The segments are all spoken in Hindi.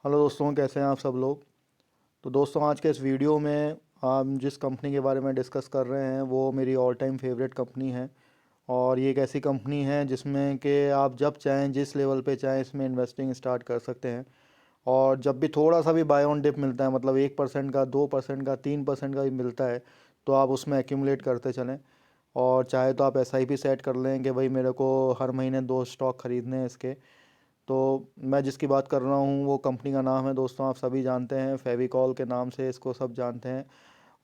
हेलो दोस्तों, कैसे हैं आप सब लोग। तो दोस्तों, आज के इस वीडियो में हम जिस कंपनी के बारे में डिस्कस कर रहे हैं वो मेरी ऑल टाइम फेवरेट कंपनी है। और ये एक ऐसी कंपनी है जिसमें कि आप जब चाहें जिस लेवल पे चाहें इसमें इन्वेस्टिंग स्टार्ट कर सकते हैं। और जब भी थोड़ा सा भी बाय ऑन डिप मिलता है, मतलब 1% का, 2% का, 3% का भी मिलता है, तो आप उसमें एक्यूमुलेट करते चलें। और चाहे तो आप SIP सेट कर लें कि भाई मेरे को हर महीने 2 स्टॉक ख़रीदने हैं इसके। तो मैं जिसकी बात कर रहा हूँ वो कंपनी का नाम है दोस्तों, आप सभी जानते हैं, फेविकॉल के नाम से इसको सब जानते हैं।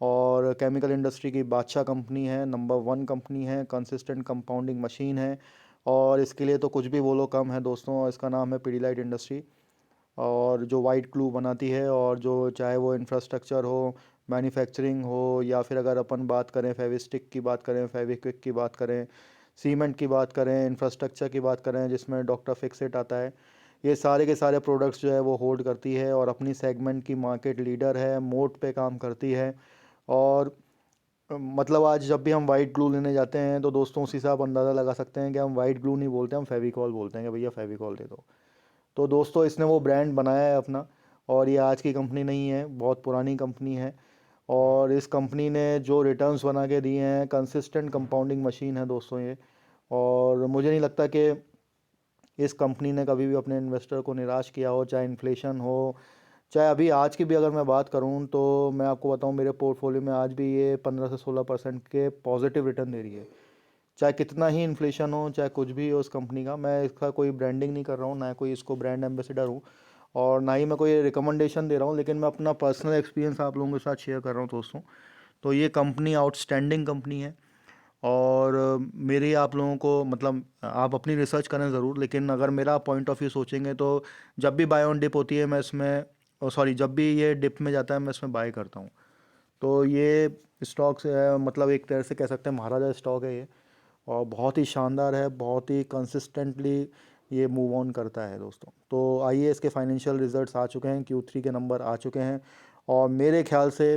और केमिकल इंडस्ट्री की बादशाह कंपनी है, नंबर 1 कंपनी है, कंसिस्टेंट कंपाउंडिंग मशीन है। और इसके लिए तो कुछ भी बोलो कम है दोस्तों। इसका नाम है पिडीलाइट इंडस्ट्री। और जो वाइट ग्लू बनाती है, और जो चाहे वो इंफ्रास्ट्रक्चर हो, मैन्युफैक्चरिंग हो, या फिर अगर अपन बात करें फेविस्टिक की बात करें, फेविक्विक की बात करें, सीमेंट की बात करें, इंफ्रास्ट्रक्चर की बात करें जिसमें डॉक्टर फिक्सिट आता है, ये सारे के सारे प्रोडक्ट्स जो है वो होल्ड करती है और अपनी सेगमेंट की मार्केट लीडर है, मोड पे काम करती है। और मतलब आज जब भी हम वाइट ग्लू लेने जाते हैं तो दोस्तों उसी से आप अंदाज़ा लगा सकते हैं कि हम वाइट ग्लू नहीं बोलते, हम फेविकॉल बोलते हैं कि भैया फेविकॉल दे दो। तो दोस्तों, इसने वो ब्रांड बनाया है अपना। और ये आज की कंपनी नहीं है, बहुत पुरानी कंपनी है। और इस कंपनी ने जो रिटर्न्स बना के दिए हैं, कंसिस्टेंट कंपाउंडिंग मशीन है दोस्तों ये। और मुझे नहीं लगता कि इस कंपनी ने कभी भी अपने इन्वेस्टर को निराश किया हो, चाहे इन्फ्लेशन हो, चाहे अभी आज की भी अगर मैं बात करूं तो मैं आपको बताऊं, मेरे पोर्टफोलियो में आज भी ये 15 से 16% के पॉजिटिव रिटर्न दे रही है। चाहे कितना ही इन्फ्लेशन हो, चाहे कुछ भी हो इस कंपनी का। मैं इसका कोई ब्रांडिंग नहीं कर रहा हूँ, ना कोई इसको ब्रांड एम्बेसडर हूँ, और ना ही मैं कोई रिकमेंडेशन दे रहा हूँ, लेकिन मैं अपना पर्सनल एक्सपीरियंस आप लोगों के साथ शेयर कर रहा हूँ दोस्तों। तो ये कंपनी आउटस्टैंडिंग कंपनी है। और मेरी आप लोगों को मतलब आप अपनी रिसर्च करें ज़रूर, लेकिन अगर मेरा पॉइंट ऑफ व्यू सोचेंगे तो जब भी बाय ऑन डिप होती है मैं इसमें, सॉरी, जब भी ये डिप में जाता है मैं इसमें बाय करता हूँ। तो ये स्टॉक से है, मतलब एक तरह से कह सकते हैं महाराजा स्टॉक है ये। और बहुत ही शानदार है, बहुत ही कंसिस्टेंटली ये मूव ऑन करता है दोस्तों। तो आइए, इसके फाइनेंशियल रिजल्ट्स आ चुके हैं, Q3 के नंबर आ चुके हैं। और मेरे ख्याल से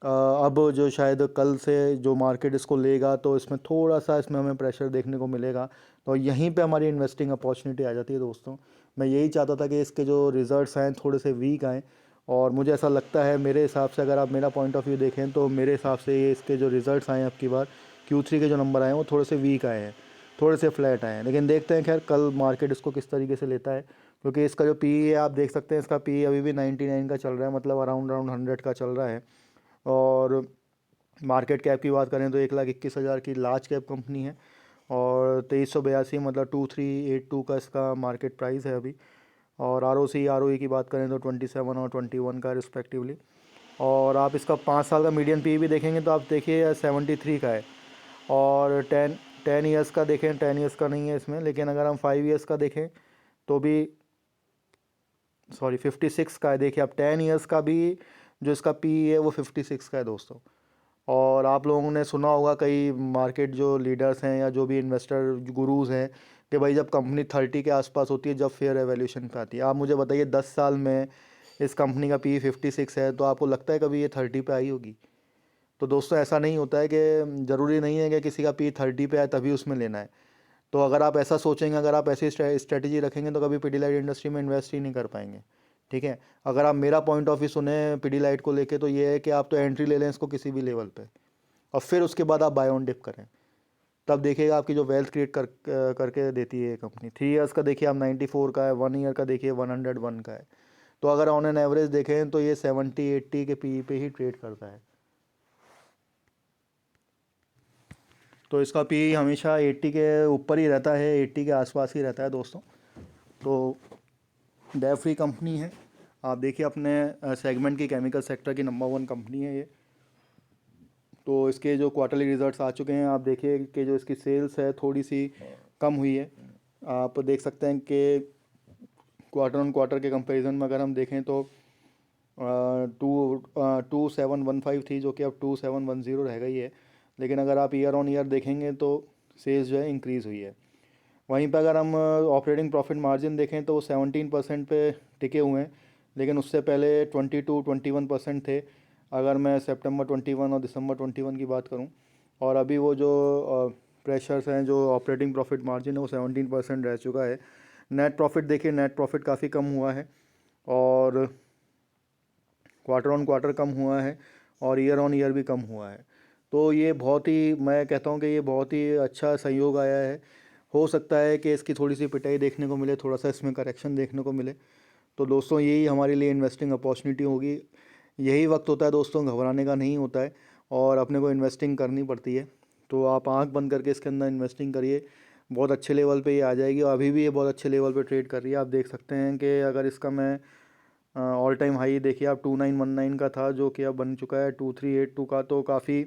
अब जो शायद कल से जो मार्केट इसको लेगा तो इसमें थोड़ा सा इसमें हमें प्रेशर देखने को मिलेगा। तो यहीं पे हमारी इन्वेस्टिंग अपॉर्चुनिटी आ जाती है दोस्तों। मैं यही चाहता था कि इसके जो रिज़ल्ट्स आएँ थोड़े से वीक आएँ। और मुझे ऐसा लगता है, मेरे हिसाब से अगर आप मेरा पॉइंट ऑफ व्यू देखें तो मेरे हिसाब से ये इसके जो रिज़ल्ट्स आए हैं अब की बार, Q3 के जो नंबर आए हैं वो थोड़े से वीक आए हैं, थोड़े से फ्लैट आए हैं। लेकिन देखते हैं खैर कल मार्केट इसको किस तरीके से लेता है। क्योंकि इसका जो पी है आप देख सकते हैं, इसका पी अभी भी 99 का चल रहा है, मतलब अराउंड अराउंड 100 का चल रहा है। और मार्केट कैप की बात करें तो 1,21,000 की लार्ज कैप कंपनी है। और 2382 मतलब 2382 का इसका मार्केट प्राइस है अभी। और ROC ROE की बात करें तो 27 और 21 का रिस्पेक्टिवली। और आप इसका 5 साल का मीडियन पी भी देखेंगे तो आप देखिए 73 का है। और टेन टेन ईयर्स का देखें, 10 ईयर्स का नहीं है इसमें, लेकिन अगर हम 5 ईयर्स का देखें तो भी, सॉरी, 56 का है। देखिए अब 10 ईयर्स का भी जो इसका पी है वो 56 का है दोस्तों। और आप लोगों ने सुना होगा कई मार्केट जो लीडर्स हैं या जो भी इन्वेस्टर गुरुज हैं कि भाई जब कंपनी 30 के आसपास होती है, जब फेयर एवेल्यूशन पे आती है। आप मुझे बताइए, 10 साल में इस कंपनी का पी 56 है, तो आपको लगता है कभी ये 30 पे आई होगी? तो दोस्तों, ऐसा नहीं होता है कि ज़रूरी नहीं है कि किसी का पी 30 पे आए तभी उसमें लेना है। तो अगर आप ऐसा सोचेंगे, अगर आप ऐसी स्ट्रेटेजी रखेंगे तो कभी पिडीलाइट इंडस्ट्री में इन्वेस्ट ही नहीं कर पाएंगे। ठीक है। अगर आप मेरा पॉइंट ऑफ व्यू सुने पिडीलाइट को लेके तो ये है कि आप तो एंट्री ले लें इसको किसी भी लेवल पे, और फिर उसके बाद आप बाय ऑन डिप करें। तब देखिएगा आपकी जो वेल्थ क्रिएट करके देती है ये कंपनी। 3 ईयर्स का देखिए आप 94 का है, 1 ईयर का देखिए 101 का है। तो अगर ऑन एन एवरेज देखें तो ये 70-80 के पी पे ही ट्रेड करता है। तो इसका पी हमेशा 80 के ऊपर ही रहता है, 80 के आसपास ही रहता है दोस्तों। तो डेट फ्री कंपनी है। आप देखिए अपने सेगमेंट की, केमिकल सेक्टर की नंबर 1 कंपनी है ये। तो इसके जो क्वार्टरली रिजल्ट्स आ चुके हैं, आप देखिए कि जो इसकी सेल्स है थोड़ी सी कम हुई है। आप देख सकते हैं कि क्वार्टर ऑन क्वार्टर के कंपैरिजन में अगर हम देखें तो 2715 थी, जो कि अब 2710 रह गई है। लेकिन अगर आप ईयर ऑन ईयर देखेंगे तो सेल्स जो है इंक्रीज़ हुई है। वहीं पर अगर हम ऑपरेटिंग प्रॉफिट मार्जिन देखें तो वो 17% पे टिके हुए हैं, लेकिन उससे पहले 22-21% थे, अगर मैं सितंबर 21 और दिसंबर 21 की बात करूं। और अभी वो जो प्रेशर्स हैं, जो ऑपरेटिंग प्रॉफिट मार्जिन है वो 17% रह चुका है। नेट प्रॉफिट देखिए, नेट प्रॉफिट काफ़ी कम हुआ है। और क्वार्टर ऑन क्वार्टर कम हुआ है और ईयर ऑन ईयर भी कम हुआ है। तो ये बहुत ही, मैं कहता हूँ कि ये बहुत ही अच्छा संयोग आया है। हो सकता है कि इसकी थोड़ी सी पिटाई देखने को मिले, थोड़ा सा इसमें करेक्शन देखने को मिले। तो दोस्तों यही हमारे लिए इन्वेस्टिंग अपॉर्चुनिटी होगी। यही वक्त होता है दोस्तों, घबराने का नहीं होता है और अपने को इन्वेस्टिंग करनी पड़ती है। तो आप आंख बंद करके इसके अंदर इन्वेस्टिंग करिए, बहुत अच्छे लेवल पे ये आ जाएगी और अभी भी ये बहुत अच्छे लेवल पे ट्रेड कर रही है। आप देख सकते हैं कि अगर इसका मैं ऑल टाइम हाई देखिए आप 2919 का था, जो कि अब बन चुका है 2382 का। तो काफ़ी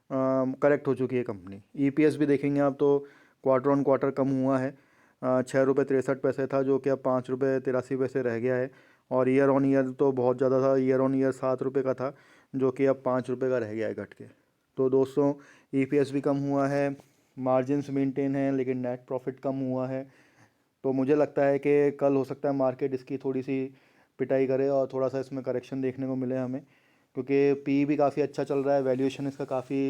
करेक्ट हो चुकी है कंपनी। ईपीएस भी देखेंगे आप तो क्वार्टर ऑन क्वार्टर कम हुआ है, 6 रुपये 63 पैसे था, जो कि अब 5 रुपये 83 पैसे रह गया है। और ईयर ऑन ईयर तो बहुत ज़्यादा था, ईयर ऑन ईयर 7 रुपये का था, जो कि अब 5 रुपये का रह गया है घट के। तो दोस्तों ईपीएस भी कम हुआ है, मार्जिन्स मेंटेन हैं, लेकिन नेट प्रॉफिट कम हुआ है। तो मुझे लगता है कि कल हो सकता है मार्केट इसकी थोड़ी सी पिटाई करे और थोड़ा सा इसमें करेक्शन देखने को मिले हमें, क्योंकि पी भी काफ़ी अच्छा चल रहा है, वैल्यूएशन इसका काफ़ी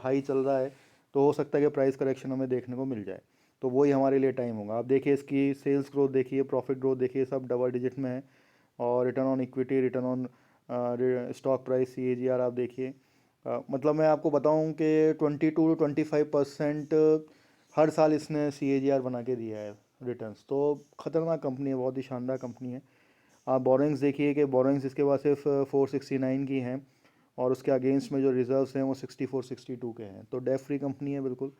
हाई चल रहा है। तो हो सकता है कि प्राइस करेक्शन हमें देखने को मिल जाए, तो वही हमारे लिए टाइम होगा। आप देखिए इसकी सेल्स ग्रोथ देखिए, प्रॉफिट ग्रोथ देखिए, सब डबल डिजिट में है। और return on equity, return on stock price, CAGR आप देखिए। मतलब मैं आपको बताऊं कि 22 to 25% हर साल इसने CAGR बना के दिया है रिटर्न्स। तो ख़तरनाक कंपनी है, बहुत ही शानदार कंपनी है। आप बोरोइंग्स देखिए कि बोरोइंग्स इसके पास सिर्फ 469 की हैं और उसके अगेंस्ट में जो रिजर्व्स हैं वो 64 62 के हैं। तो डेफ फ्री कंपनी है बिल्कुल।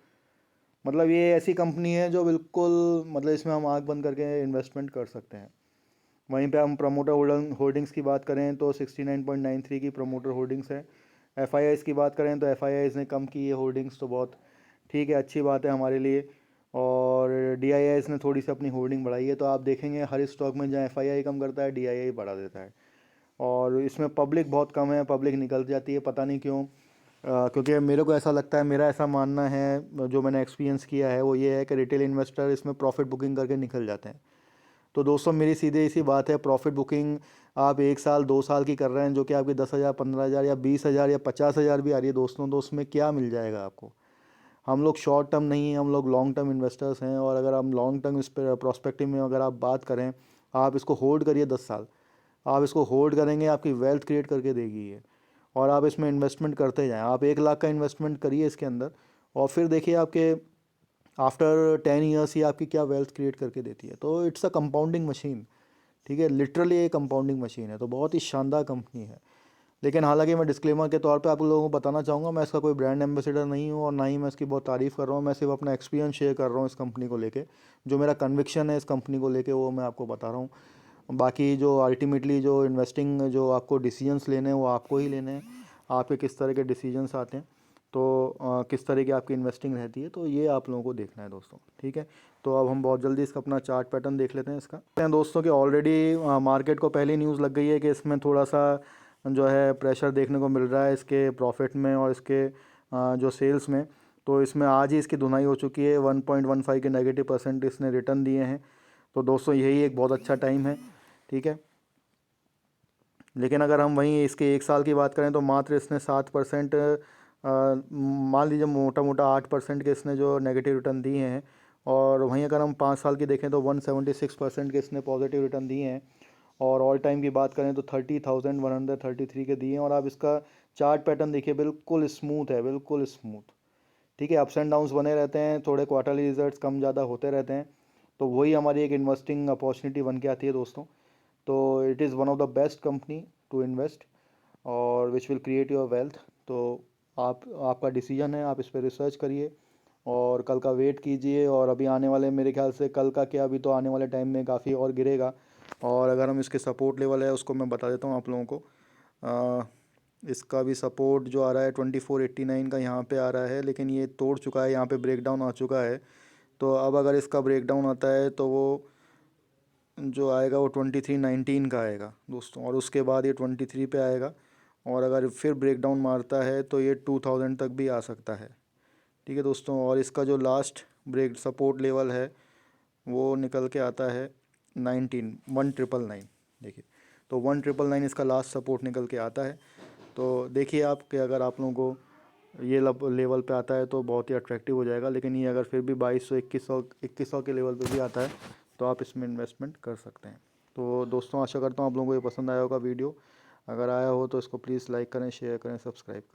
मतलब ये ऐसी कंपनी है जो बिल्कुल, मतलब इसमें हम आंख बंद करके इन्वेस्टमेंट कर सकते हैं। वहीं पे हम प्रमोटर होल्डिंग्स की बात करें तो 69.93 की प्रमोटर होल्डिंग्स है। FIIs की बात करें तो FIIs ने कम की है होल्डिंग्स, तो बहुत ठीक है, अच्छी बात है हमारे लिए। और DIIs ने थोड़ी सी अपनी होल्डिंग बढ़ाई है। तो आप देखेंगे हर स्टॉक में जहाँ FII कम करता है, DII बढ़ा देता है। और इसमें पब्लिक बहुत कम है, पब्लिक निकल जाती है, पता नहीं क्यों। क्योंकि मेरे को ऐसा लगता है, मेरा ऐसा मानना है, जो मैंने एक्सपीरियंस किया है वो ये है कि रिटेल इन्वेस्टर इसमें प्रॉफिट बुकिंग करके निकल जाते हैं। तो दोस्तों मेरी सीधे इसी बात है, प्रॉफिट बुकिंग आप 1 साल 2 साल की कर रहे हैं, जो कि आपकी 10,000 15,000 या 20,000 या 50,000 भी आ रही है दोस्तों, तो उसमें क्या मिल जाएगा आपको। हम लोग शॉर्ट टर्म नहीं हैं, हम लोग लॉन्ग टर्म इन्वेस्टर्स हैं। और अगर हम लॉन्ग टर्म इस पर प्रोस्पेक्टिव में अगर आप बात करें, आप इसको होल्ड करिए 10 साल, आप इसको होल्ड करेंगे, आपकी वेल्थ क्रिएट करके देगी ये। और आप इसमें इन्वेस्टमेंट करते जाएं, आप 1 लाख का इन्वेस्टमेंट करिए इसके अंदर, और फिर देखिए आपके आफ्टर 10 ईयर्स ही आपकी क्या वेल्थ क्रिएट करके देती है। तो इट्स अ कंपाउंडिंग मशीन, ठीक है, लिटरली ये कंपाउंडिंग मशीन है। तो बहुत ही शानदार कंपनी है। लेकिन हालांकि मैं डिस्क्लेमर के तौर पे आप लोगों को बताना चाहूँगा, मैं इसका कोई ब्रांड एम्बेसडर नहीं हूँ और ना ही मैं इसकी बहुत तारीफ़ कर रहा हूँ। मैं सिर्फ अपना एक्सपीरियंस शेयर कर रहा हूँ इस कंपनी को लेके, जो मेरा कन्विक्शन है इस कंपनी को लेके वो मैं आपको बता रहा हूँ। बाकी जो अल्टीमेटली जो इन्वेस्टिंग जो आपको डिसीजंस लेने हैं वो आपको ही लेने हैं, आपके किस तरह के डिसीजंस आते हैं, तो किस तरह की आपकी इन्वेस्टिंग रहती है, तो ये आप लोगों को देखना है दोस्तों, ठीक है। तो अब हम बहुत जल्दी इसका अपना चार्ट पैटर्न देख लेते हैं इसका। दोस्तों कि ऑलरेडी मार्केट को पहली न्यूज़ लग गई है कि इसमें थोड़ा सा जो है प्रेशर देखने को मिल रहा है इसके प्रॉफिट में और इसके जो सेल्स में। तो इसमें आज ही इसकी धुनाई हो चुकी है, 1.15 के -% इसने रिटर्न दिए हैं। तो दोस्तों यही एक बहुत अच्छा टाइम है, ठीक है। लेकिन अगर हम वहीं इसके 1 साल की बात करें तो मात्र इसने 7%, मान लीजिए मोटा मोटा 8% के इसने जो नेगेटिव रिटर्न दिए हैं। और वहीं अगर हम 5 साल की देखें तो 176% के इसने पॉजिटिव रिटर्न दिए हैं। और ऑल टाइम की बात करें तो 30,133 के दिए हैं। और आप इसका चार्ट पैटर्न देखिए, बिल्कुल स्मूथ है, बिल्कुल स्मूथ, ठीक है। अप्स एंड डाउन्स बने रहते हैं, थोड़े क्वार्टरली रिजल्ट्स कम ज़्यादा होते रहते हैं। तो वही हमारी एक इन्वेस्टिंग अपॉर्चुनिटी बन के आती है दोस्तों। तो it is one of the best company to invest और which will create your wealth. तो आपका डिसीजन है, आप इस पर रिसर्च करिए और कल का वेट कीजिए। और अभी आने वाले, मेरे ख्याल से कल का क्या, अभी तो आने वाले टाइम में काफ़ी और गिरेगा। और अगर हम इसके सपोर्ट लेवल है उसको मैं बता देता हूँ आप लोगों को। इसका भी सपोर्ट जो आ रहा है 2489 का यहाँ पे आ रहा है, लेकिन ये तोड़ चुका है, यहाँ पे ब्रेकडाउन आ चुका है। तो अब अगर इसका ब्रेकडाउन आता है तो वो जो आएगा वो 2319 का आएगा दोस्तों, और उसके बाद ये 23 पे आएगा। और अगर फिर ब्रेकडाउन मारता है तो ये 2000 तक भी आ सकता है, ठीक है दोस्तों। और इसका जो लास्ट ब्रेक सपोर्ट लेवल है वो निकल के आता है 19 देखिए। तो 1999 इसका लास्ट सपोर्ट निकल के आता है। तो देखिए आप कि अगर आप लोगों को ये लेवल पे आता है तो बहुत ही अट्रैक्टिव हो जाएगा। लेकिन ये अगर फिर भी 2200 2100 के लेवल पे भी आता है तो आप इसमें इन्वेस्टमेंट कर सकते हैं। तो दोस्तों आशा करता हूँ आप लोगों को ये पसंद आया होगा वीडियो। अगर आया हो तो इसको प्लीज़ लाइक करें, शेयर करें, सब्सक्राइब करें।